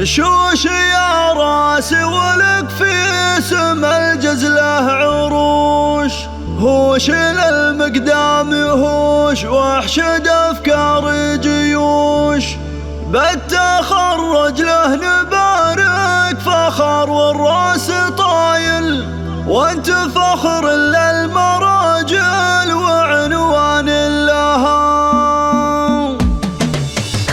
شوش يا راسي ولك في اسم الجزله عروش، هوش للمقدام يهوش واحشد افكار جيوش، بتخرج له نبارك فخر والراس طايل، وانت فخر للمراجل وعنوان لها.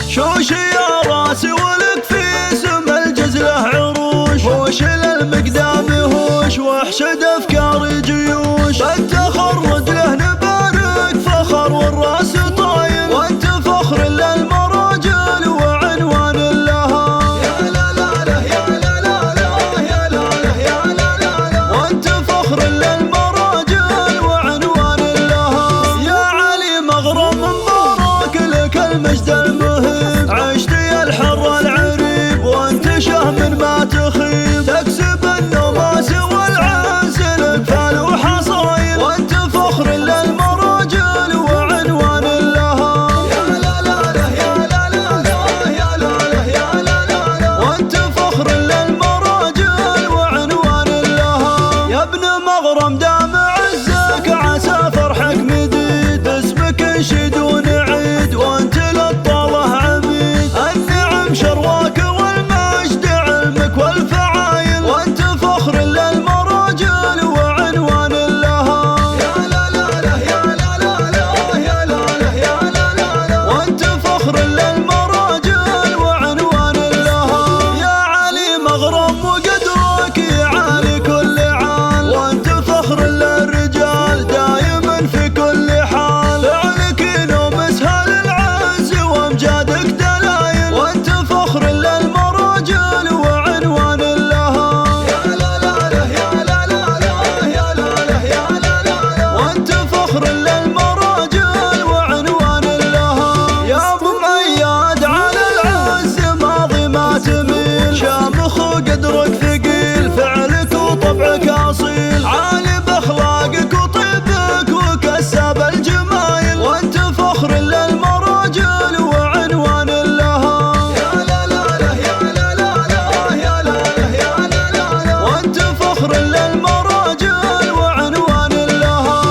شوش يا راسي ولك في اسم الجزله عروش، هوش للمقدام يهوش واحشد افكار جيوش، بتخرج له نبارك فخر والراس طايل، وانت فخر للمراجل وعنوان لها. يا لا لا لا يا لا لا لا يا لا لا يا لا لا لا، وانت فخر للمراجل وعنوان لها. يا علي مغرم مبارك لك المجد المهيب، عشت يا الحر العريب وانت شهم ما تخيب، تكسب النماس والعز لك فال وحصايل، وانت فخر للمراجل وعنوان لها. يا لا لا لا يا لا لا لا يا لا لا يا لا لا لا، وانت فخر للمراجل وعنوان لها. يا ابن مغرم دام عزك عسى فرحك مديد، اسمك انشد ونعيد وانت للطاله عميد، النعم شرواك والمجد علمك والفعايل، وانت فخر للمراجل وعنوان لها. يا لا لا لا يا لا لا لا يا لا لا يا لا لا لا، وانت فخر للمراجل وعنوان لها. يا علي مغرم وقدرك يعالي كل عال، وانت فخر للرجال دايما في كل حال، فعلك نوم اسهل العز وامجادك دلايل، وانت فخر للمراجل وعنوان لها. يا لا لا لا يا لا لا لا يا لا لا يا لا لا لا، وانت فخر للمراجل وعنوان لها. يا ابو مياد على العز ماضي ما تميل، شامخ وقدرك ثقيل فعلك وطبعك اصيل، عالي باخلاقك وطيبك وكساب الجمايل، وانت فخر للمراجل وعنوان لها. يا لا لا لا يا لا لا لا يا لا لا يا لا لا لا، وانت فخر للمراجل وعنوان لها.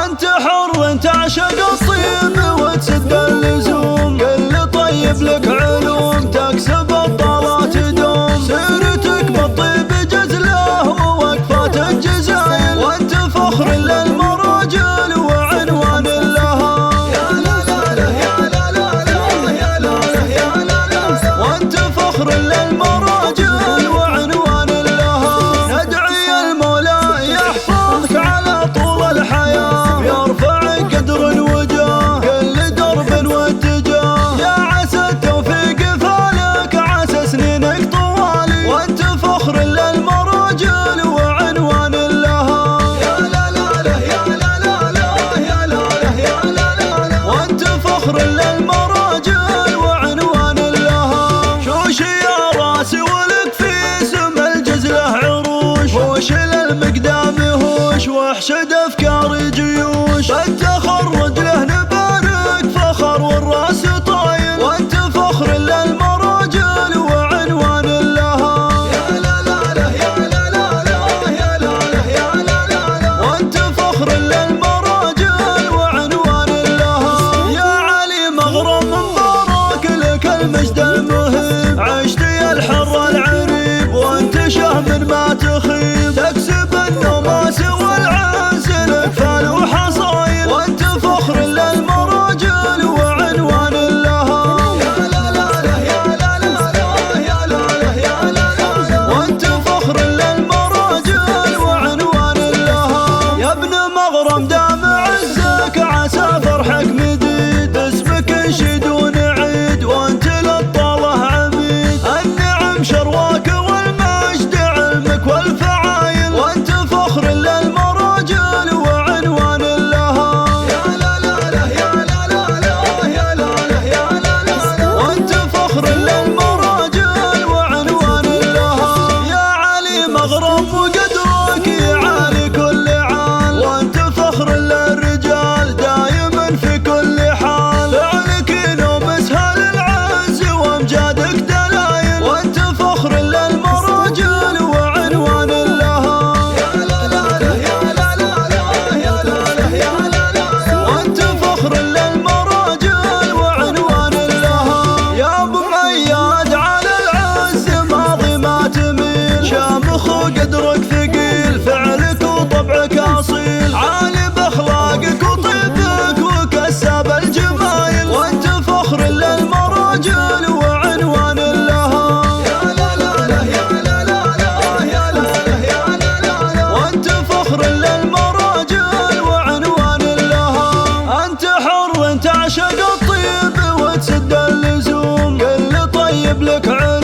انت حر تعشق الطيب وتسد اللزوم، كل طيب لك علوم تكسب الطلات تدوم، سيرتك بالطيب جزله ووقفات الجزايل، وانت فخر للمراجل وعنوان لها. يا لا لا لا يا لا لا لا يا لا لا يا لا لا لا، وانت فخر للمراجل وعنوان لها. ندعي المولى يحفظك على طول الحياة، يرفع قدر وجاه كل درب واتجاه، يا عسى التوفيق فالك عسى سنينك طوالي، وانت فخر للمراجل وعنوان لها. يا لا لا لا يا لا لا لا يا لا لا يا لا لا لا، وانت فخر للمراجل وعنوان لها. شوش يا راسي ولك في اسم الجزله عروش، هوش للمقدام يهوش واحشد افكار جيوش، بتخرج له نبارك فخر والراس طايل، وانت فخر للمراجل وعنوان لها. يا لا لا لا يا لا لا لا يا لا لا يا لا لا لا، وانت فخر للمراجل وعنوان لها. يا علي مغرم مبارك لك المجد المهيب، عشت يا الحر العريب وانت شهم ما تخيب، تكسب النماس والعز لك فال وحصايل، وانت فخر للمراجل وعنوان لها. يا لا لا لا يا لا لا لا يا لا لا يا لا لا لا، وانت فخر للمراجل وعنوان لها. يا ابن مغرم دام عزك عسى فرحك مديد، اسمك انشد ونعيد وانت للطاله عميد، النعم شرواك والمجد علمك والفعايل، وانت فخر للمراجل وعنوان يجيب لك عروش.